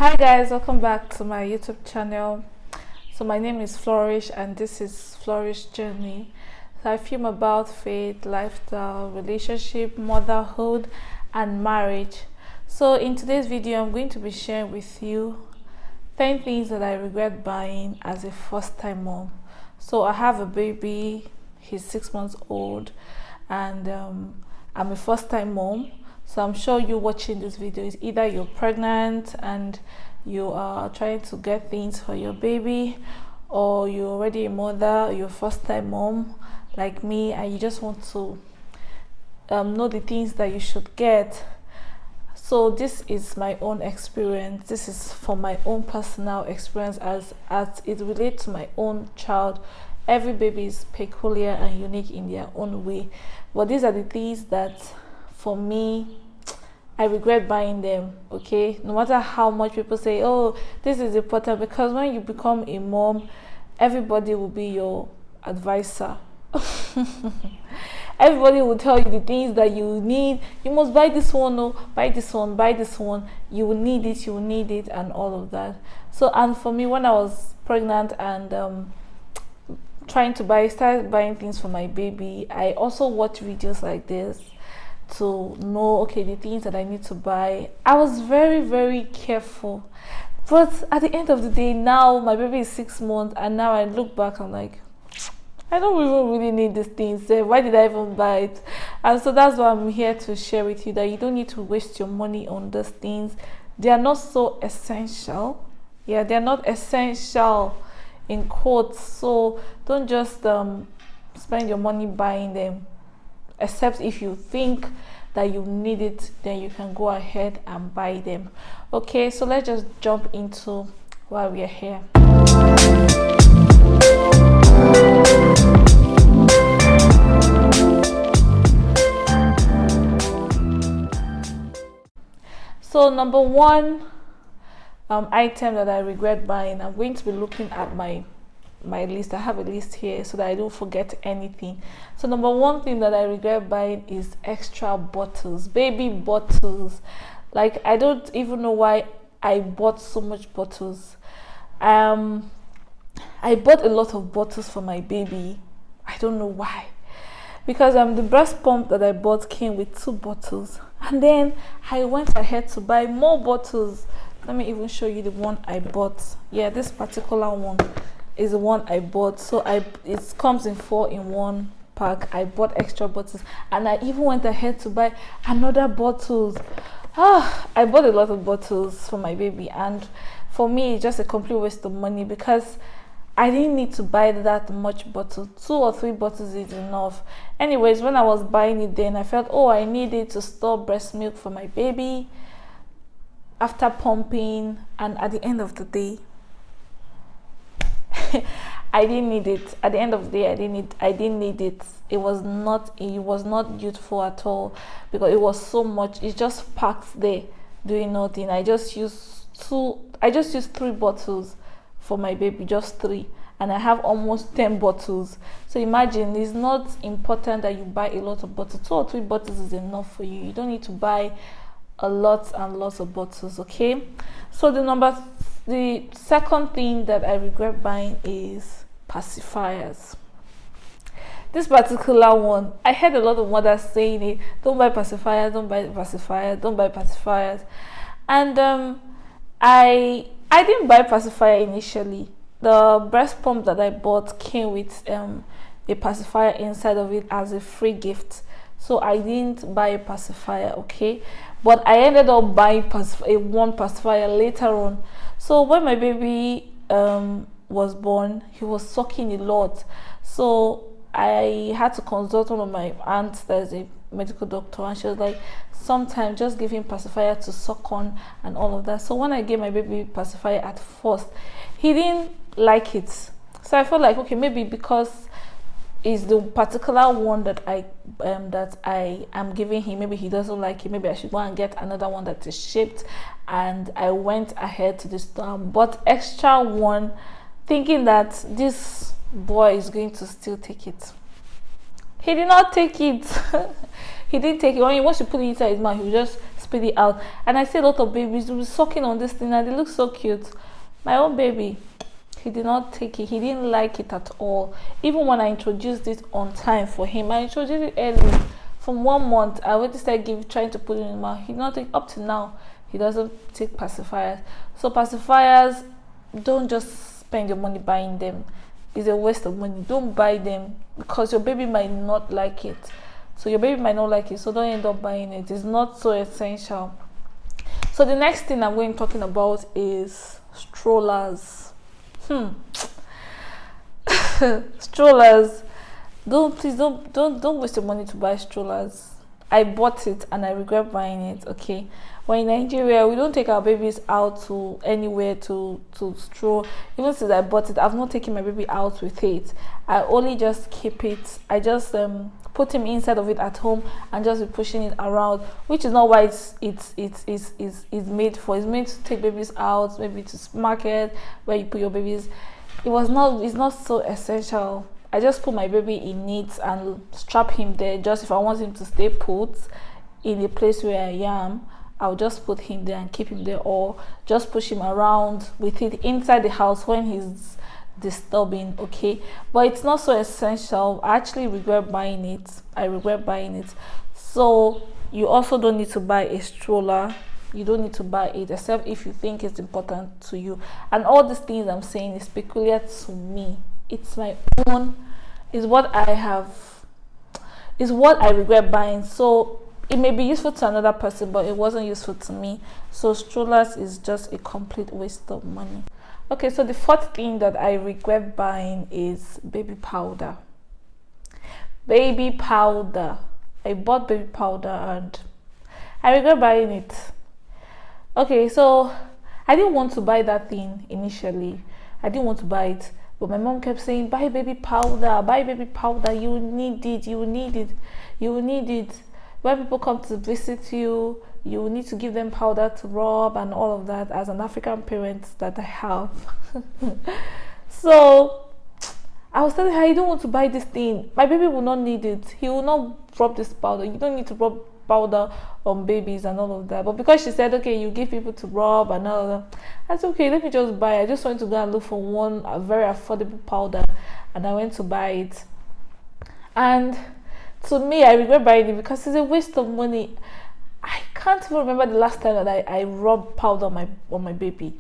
Hi guys, welcome back to my YouTube channel. So my name is Flourish and this is Flourish Journey. So I film about faith, lifestyle, relationship, motherhood and marriage. So in today's video I'm going to be sharing with you 10 things that I regret buying as a first-time mom. So I have a baby, he's 6 months old, and I'm a first-time mom. So I'm sure you watching this video is either you're pregnant and you are trying to get things for your baby, or you're already a mother, you're a first-time mom like me, and you just want to know the things that you should get. So this is my own experience. This is for my own personal experience as it relates to my own child. Every baby is peculiar and unique in their own way, but these are the things that for me I regret buying them. Okay, no matter how much people say, oh, this is important, because when you become a mom, everybody will be your advisor. Everybody will tell you the things that you need. You must buy this one, no, buy this one, buy this one, you will need it, you will need it, and all of that. So, and for me, when I was pregnant and started buying things for my baby, I also watched videos like this to know, okay, the things that I need to buy. I was very careful, but at the end of the day, now my baby is 6 months, and now I look back, I'm like, I don't even really need these things. Why did I even buy it? And so that's why I'm here to share with you that you don't need to waste your money on those things. They are not so essential. Yeah, they're not essential in quotes. So don't just spend your money buying them, except if you think that you need it, then you can go ahead and buy them. Okay, so let's just jump into why we are here. So number one item that I regret buying, I'm going to be looking at my list. I have a list here so that I don't forget anything. So number one thing that I regret buying is extra bottles, baby bottles. Like, I don't even know why I bought so much bottles. I bought a lot of bottles for my baby. I don't know why, because the breast pump that I bought came with 2 bottles, and then I went ahead to buy more bottles. Let me even show you the one I bought. Yeah, this particular one is the one I bought. So it comes in 4-in-1 pack. I bought extra bottles, and I even went ahead to buy another bottles. I bought a lot of bottles for my baby, and for me it's just a complete waste of money, because I didn't need to buy that much bottle. 2 or 3 bottles is enough. Anyways, when I was buying it, then I felt, oh, I needed to store breast milk for my baby after pumping, and at the end of the day I didn't need it. At the end of the day, I didn't need it. It was not useful at all, because it was so much. It's just packed there doing nothing. I just used 3 bottles for my baby, just 3, and I have almost 10 bottles. So imagine, it's not important that you buy a lot of bottles. 2 or 3 bottles is enough for you. You don't need to buy a lot and lots of bottles. Okay, so the second thing that I regret buying is pacifiers. This particular one, I heard a lot of mothers saying it, don't buy pacifiers, don't buy pacifiers, don't buy pacifiers. And I didn't buy pacifier initially. The breast pump that I bought came with a pacifier inside of it as a free gift, so I didn't buy a pacifier. Okay, but I ended up buying one pacifier later on. So when my baby was born, he was sucking a lot, so I had to consult one of my aunts that is a medical doctor, and she was like, sometimes just give him pacifier to suck on and all of that. So when I gave my baby pacifier at first, he didn't like it. So I felt like, okay, maybe because it's the particular one that I am giving him, maybe he doesn't like it, maybe I should go and get another one that is shaped. And I went ahead to the store, bought extra one, thinking that this boy is going to still take it. He did not take it. He didn't take it. When he wants to put it inside his mouth, he will just spit it out. And I see a lot of babies will be sucking on this thing and they look so cute. My own baby, he did not take it. He didn't like it at all. Even when I introduced it on time for him, I introduced it early. From 1 month, I already started trying to put it in his mouth. He did not take, up to now. He doesn't take pacifiers. So pacifiers, don't just spend your money buying them. It's a waste of money. Don't buy them because your baby might not like it. So your baby might not like it. So don't end up buying it. It's not so essential. So the next thing I'm going to talking about is strollers. Strollers. Don't waste your money to buy strollers. I bought it and I regret buying it. Okay, when in Nigeria we don't take our babies out to anywhere to stroll. Even since I bought it, I've not taken my baby out with it. I only just keep it. I just put him inside of it at home and just be pushing it around, which is not why it's made for. It's made to take babies out, maybe to market where you put your babies. It's not so essential. I just put my baby in it and strap him there. Just if I want him to stay put in the place where I am, I'll just put him there and keep him there, or just push him around with it inside the house when he's disturbing. Okay, but it's not so essential. I actually regret buying it. So you also don't need to buy a stroller. You don't need to buy it except if you think it's important to you. And all these things I'm saying is peculiar to me. It's my own, is what I regret buying. So it may be useful to another person, but it wasn't useful to me. So strollers is just a complete waste of money. Okay, so the fourth thing that I regret buying is baby powder. Baby powder. I bought baby powder and I regret buying it. Okay, so I didn't want to buy that thing initially. I didn't want to buy it. But my mom kept saying, buy baby powder, you need it. When people come to visit you, you need to give them powder to rub and all of that, as an African parent that I have. So I was telling her, I don't want to buy this thing. My baby will not need it. He will not rub this powder. You don't need to rub powder on babies and all of that. But because she said, okay, you give people to rub and all of that, I said, okay, let me just buy it. I just went to go and look for a very affordable powder, and I went to buy it. And to me, I regret buying it because it's a waste of money. I can't even remember the last time that I rubbed powder on my baby.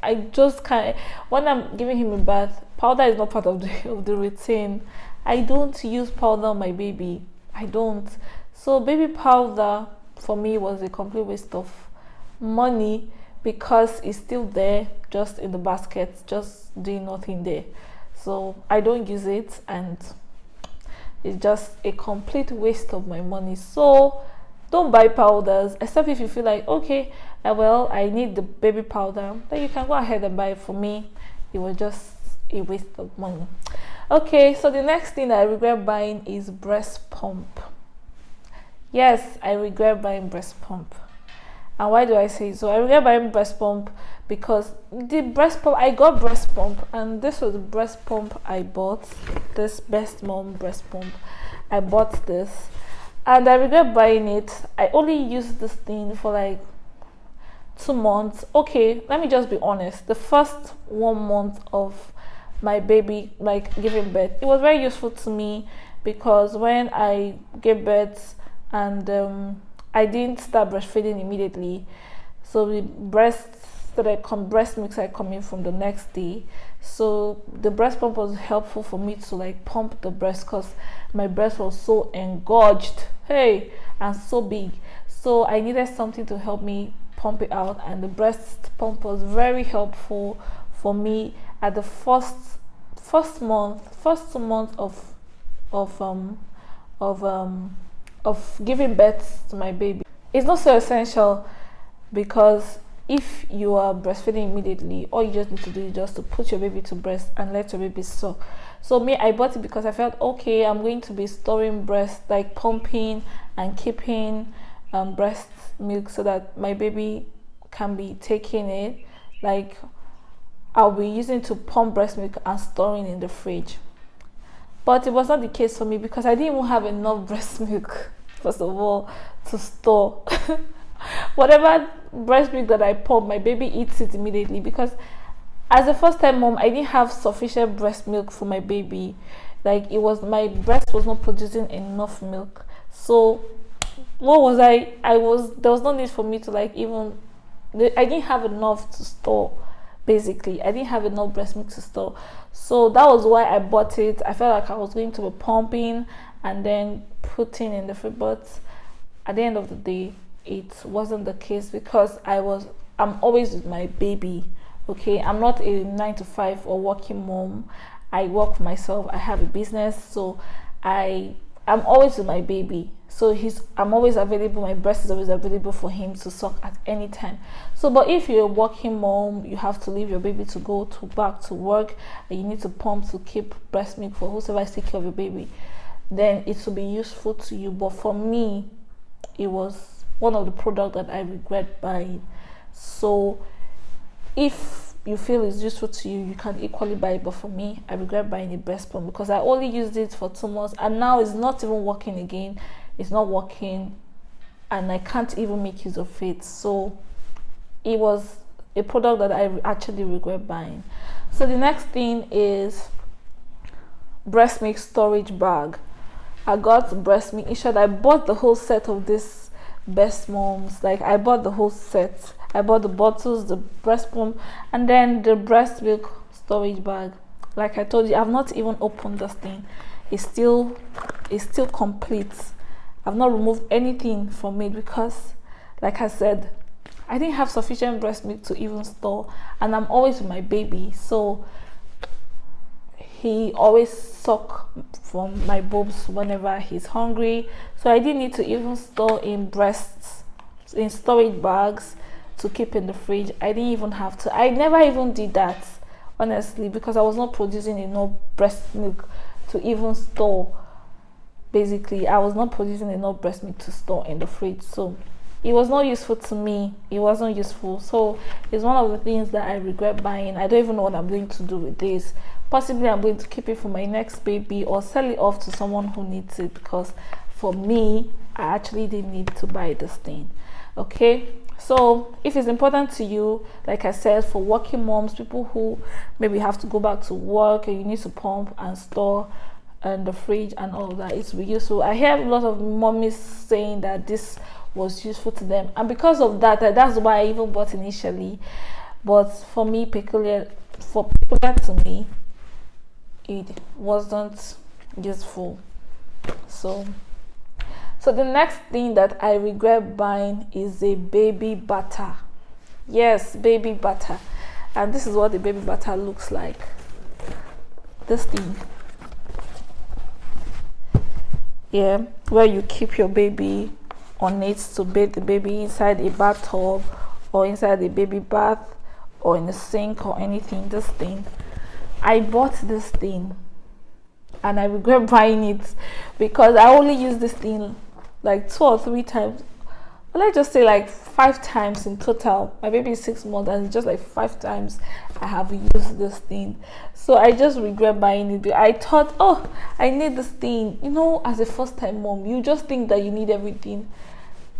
I just can't. When I'm giving him a bath, powder is not part of the routine. I don't use powder on my baby. I don't. So baby powder for me was a complete waste of money because it's still there, just in the basket, just doing nothing there. So I don't use it, and it's just a complete waste of my money. So don't buy powders except if you feel like, okay, well, I need the baby powder, then you can go ahead and buy it. For me, it was just a waste of money. Okay, so the next thing I regret buying is breast pump. Yes, I regret buying breast pump. And why do I say so? I regret buying breast pump because I got breast pump, and this was the breast pump I bought, this Best Mom breast pump. I bought this and I regret buying it. I only used this thing for like 2 months. Okay, let me just be honest. The first 1 month of my baby giving birth, it was very useful to me because when I gave birth and I didn't start breastfeeding immediately, so the breast milk started coming from the next day. So the breast pump was helpful for me to pump the breast because my breast was so engorged, and so big. So I needed something to help me pump it out, and the breast pump was very helpful for me at the first 2 months of giving birth to my baby. It's not so essential because if you are breastfeeding immediately, all you just need to do is just to put your baby to breast and let your baby suck. So me, I bought it because I felt, okay, I'm going to be storing breast, pumping and keeping breast milk so that my baby can be taking it. I'll be using to pump breast milk and storing in the fridge. But it was not the case for me because I didn't even have enough breast milk, first of all, to store. Whatever breast milk that I pump, my baby eats it immediately, because as a first time mom, I didn't have sufficient breast milk for my baby. Like, it was, my breast was not producing enough milk. So what was there was no need for me to, like, even, I didn't have enough to store. Basically, I didn't have enough breast milk to store. So that was why I bought it. I felt like I was going to be pumping and then putting in the fridge, but at the end of the day, it wasn't the case, because I'm always with my baby. Okay, I'm not a 9 to 5 or working mom. I work for myself. I have a business, so I'm always with my baby. So I'm always available. My breast is always available for him to suck at any time. So, but if you're a working mom, you have to leave your baby to go back to work, and you need to pump to keep breast milk for whoever is taking care of your baby, then it will be useful to you. But for me, it was one of the products that I regret buying. So if you feel it's useful to you, you can equally buy it. But for me, I regret buying a breast pump, because I only used it for 2 months, and now it's not even working again. It's not working, and I can't even make use of it. So it was a product that I actually regret buying. So the next thing is breast milk storage bag. I got breast milk. In short, I bought the whole set of this Best Moms. Like, I bought the whole set. I bought the bottles, the breast pump, and then the breast milk storage bag. Like I told you, I've not even opened this thing. It's still complete. I've not removed anything from it, because, like I said, I didn't have sufficient breast milk to even store, and I'm always with my baby, so he always suck from my boobs whenever he's hungry. So I didn't need to even store in storage bags to keep in the fridge. I didn't even have to. I never even did that, honestly, because I was not producing enough breast milk to even store. Basically, I was not producing enough breast milk to store in the fridge, so it was not useful to me. It wasn't useful. So it's one of the things that I regret buying. I don't even know what I'm going to do with this. Possibly I'm going to keep it for my next baby, or sell it off to someone who needs it, because for me, I actually didn't need to buy this thing. Okay, so if it's important to you, like I said, for working moms, people who maybe have to go back to work, and you need to pump and store and the fridge and all that, it's really useful. I hear a lot of mommies saying that this was useful to them, and because of that, that's why I even bought initially. But for me, peculiar to me, it wasn't useful. So the next thing that I regret buying is a baby butter. Yes, baby butter. And this is what the baby butter looks like. This thing. Yeah, where you keep your baby on it to bathe the baby inside a bathtub, or inside a baby bath, or in a sink, or anything. This thing, I bought this thing, and I regret buying it, because I only used this thing like 2 or 3 times. Well, let's just say like 5 times in total. My baby is 6 months, and it's just like 5 times I have used this thing. So I just regret buying it. I thought, oh, I need this thing. You know, as a first time mom, you just think that you need everything.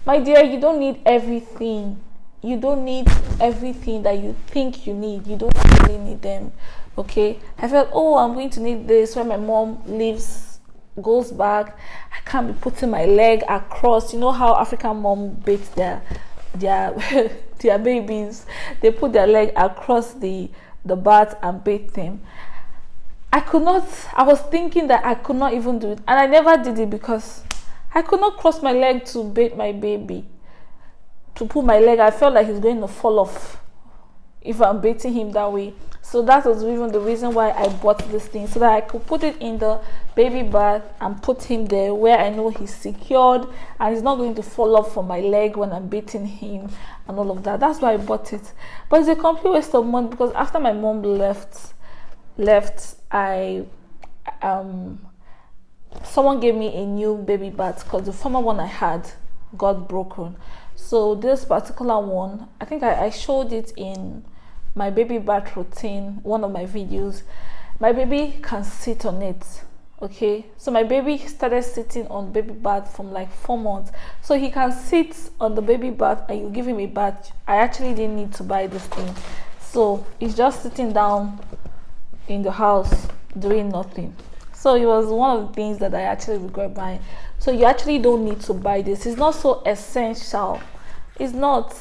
My dear, you don't need everything. You don't need everything that you think you need. You don't actually need them. Okay, I felt, oh, I'm going to need this when my mom goes back. I can't be putting my leg across. You know how African mom bathe their their babies? They put their leg across the bath and bathe them. I was thinking that I could not even do it, and I never did it, because I could not cross my leg to bathe my baby. To put my leg, I felt like he's going to fall off if I'm bathing him that way. So that was even the reason why I bought this thing, so that I could put it in the baby bath and put him there where I know he's secured and he's not going to fall off from my leg when I'm bathing him and all of that. That's why I bought it. But it's a complete waste of money, because after my mom left, someone gave me a new baby bath, because the former one I had got broken. So this particular one, I think I showed it in my baby bath routine, one of my videos. My baby can sit on it. Okay, so my baby started sitting on baby bath from like 4 months, so he can sit on the baby bath and you give him a bath. I actually didn't need to buy this thing, so he's just sitting down in the house doing nothing. So it was one of the things that I actually regret buying. So you actually don't need to buy this. It's not so essential. It's not.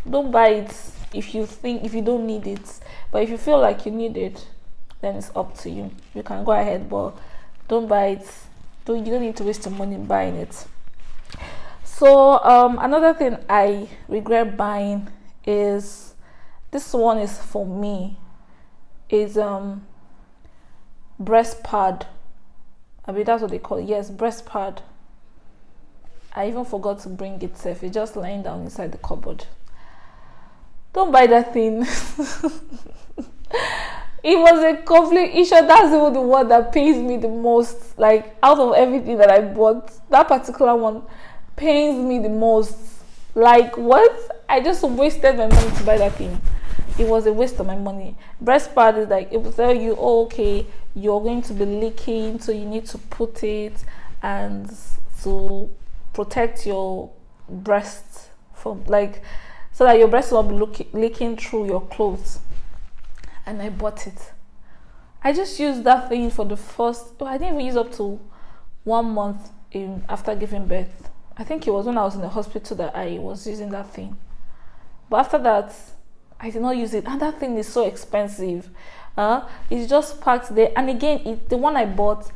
Don't buy it if you don't need it. But if you feel like you need it, then it's up to you. You can go ahead, but don't buy it. You don't need to waste your money buying it. So another thing I regret buying is, this one is for me, is breast pad. I mean, that's what they call it. Yes, breast pad. I even forgot to bring it safe. It's just lying down inside the cupboard. Don't buy that thing. It was a complete issue. That's even the one that pains me the most. Like, out of everything that I bought, that particular one pains me the most. Like, what? I just wasted my money to buy that thing. It was a waste of my money. Breast pad is like, it will tell you, oh, okay, you're going to be leaking, so you need to put it and to protect your breast from, like, so that your breast will be leaking through your clothes. And I bought it. I just used that thing for the first, I didn't even use up to 1 month after giving birth. I think it was when I was in the hospital that I was using that thing. But after that, I did not use it. And that thing is so expensive. It's just packed there. And again, the one I bought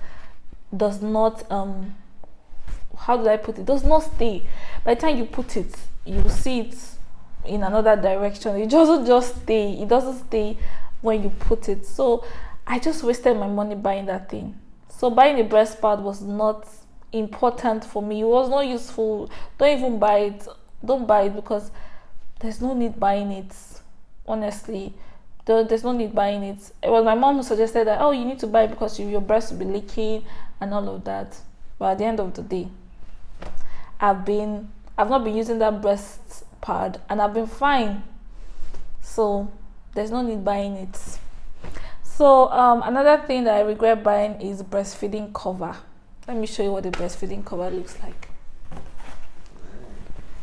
does not, how do I put it? Does not stay. By the time you put it, you see it in another direction. It doesn't just stay. It doesn't stay when you put it. So I just wasted my money buying that thing. So buying a breast pad was not important for me. It was not useful. Don't even buy it. Don't buy it, because there's no need buying it. Honestly, there's no need buying it. It was my mom who suggested that, oh, you need to buy it because your breast will be leaking and all of that. But at the end of the day, I've not been using that breast pad and I've been fine. So there's no need buying it. So another thing that I regret buying is breastfeeding cover. Let me show you what the breastfeeding cover looks like.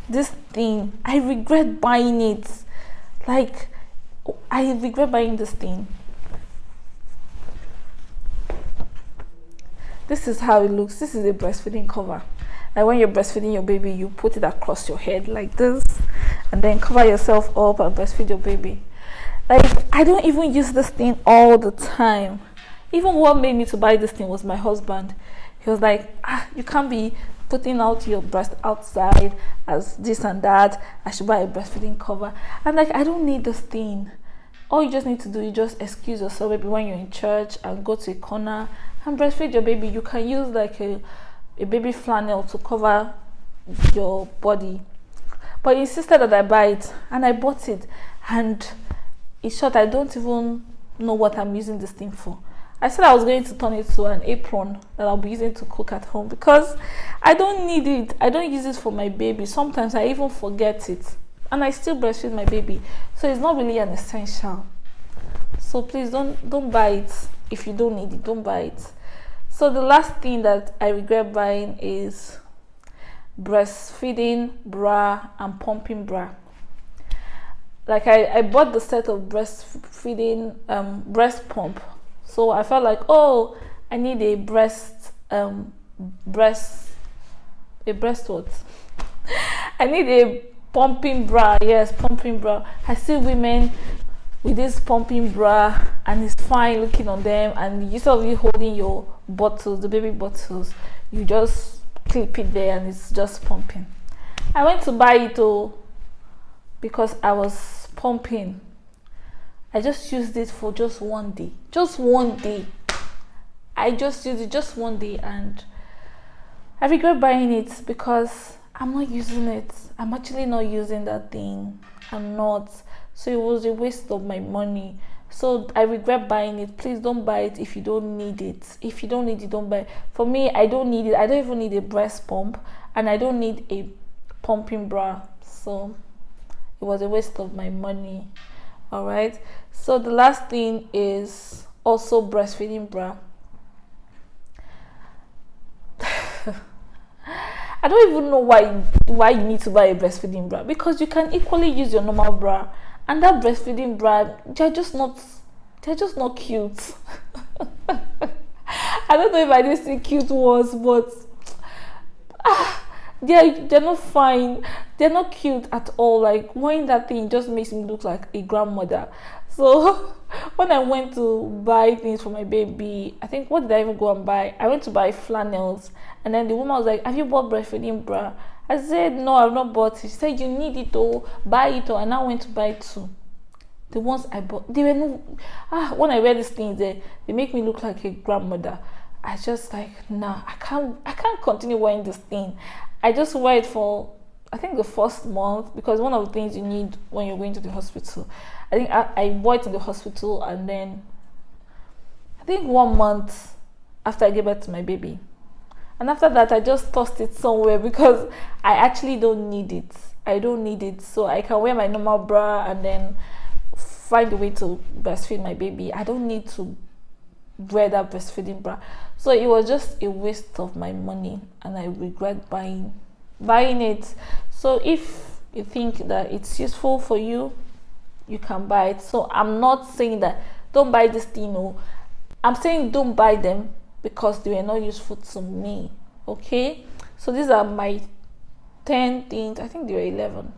This thing, I regret buying it. Like, I regret buying this thing. This is how it looks. This is a breastfeeding cover. Like, when you're breastfeeding your baby, you put it across your head like this and then cover yourself up and breastfeed your baby. Like, I don't even use this thing all the time. Even what made me to buy this thing was my husband. He was like, you can't be putting out your breast outside as this and that. I should buy a breastfeeding cover. I'm like, I don't need this thing. All you just need to do is just excuse yourself, maybe when you're in church, and go to a corner and breastfeed your baby. You can use like a baby flannel to cover your body. But he insisted that I buy it, and I bought it. And in short, I don't even know what I'm using this thing for. I said I was going to turn it to an apron that I'll be using to cook at home, because I don't need it. I don't use it for my baby. Sometimes I even forget it, and I still breastfeed my baby. So it's not really an essential. So please don't buy it if you don't need it. Don't buy it. So the last thing that I regret buying is breastfeeding bra and pumping bra. Like, I bought the set of breastfeeding breast pump. So I felt like, oh, I need a breast what? I need a pumping bra. Yes, pumping bra. I see women with this pumping bra and it's fine looking on them, and instead of you holding your bottles, the baby bottles, you just clip it there and it's just pumping. I went to buy it because I was pumping. I just used it for just 1 day. Just 1 day. I just used it just 1 day, and I regret buying it because I'm not using it. I'm actually not using that thing. I'm not. So it was a waste of my money. So I regret buying it. Please don't buy it if you don't need it. If you don't need it, don't buy it. For me, I don't need it. I don't even need a breast pump, and I don't need a pumping bra. So it was a waste of my money. All right. So the last thing is also breastfeeding bra. I don't even know why you need to buy a breastfeeding bra, because you can equally use your normal bra, and that breastfeeding bra, they're just not cute. I don't know if I didn't say cute words, but they're not fine. They're not cute at all. Like, wearing that thing just makes me look like a grandmother. So when I went to buy things for my baby, I think, what did I even go and buy? I went to buy flannels, and then the woman was like, "Have you bought breastfeeding bra?" I said, "No, I've not bought it." She said, "You need it, oh, buy it, oh." And I went to buy two. The ones I bought, they were no. When I wear these things, they make me look like a grandmother. I just like, nah, I can't continue wearing this thing. I just wear it for, I think, the first month, because one of the things you need when you're going to the hospital. I think I wore it in the hospital, and then I think 1 month after I gave birth to my baby, and after that I just tossed it somewhere, because I actually don't need it. I don't need it, so I can wear my normal bra and then find a way to breastfeed my baby. I don't need to wear that breastfeeding bra. So it was just a waste of my money, and I regret buying it. So if you think that it's useful for you, you can buy it. So I'm not saying that don't buy this thing, no. I'm saying don't buy them because they were not useful to me. Okay, so these are my 10 things. I think there were 11,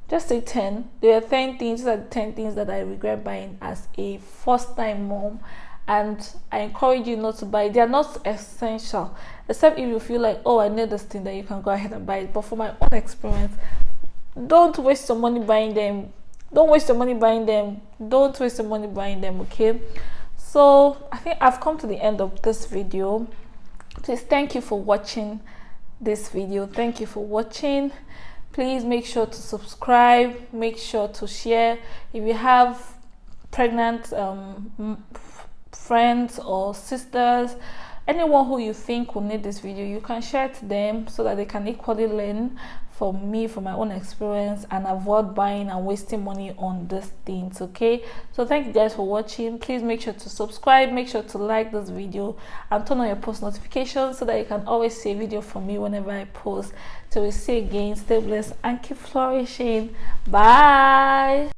just say 10. There are 10 things. These are the 10 things that I regret buying as a first time mom, and I encourage you not to buy. They are not essential, except if you feel like, oh, I need this thing, then you can go ahead and buy it. But for my own experience, don't waste your money buying them. Don't waste your money buying them. Don't waste your money buying them. Okay, so I think I've come to the end of this video. Please, thank you for watching this video. Thank you for watching. Please make sure to subscribe, make sure to share. If you have pregnant friends or sisters, anyone who you think will need this video, you can share it to them so that they can equally learn from me, from my own experience, and avoid buying and wasting money on these things. Okay, so thank you guys for watching. Please make sure to subscribe, make sure to like this video, and turn on your post notifications so that you can always see a video from me whenever I post. So we'll see you again. Stay blessed and keep flourishing. Bye.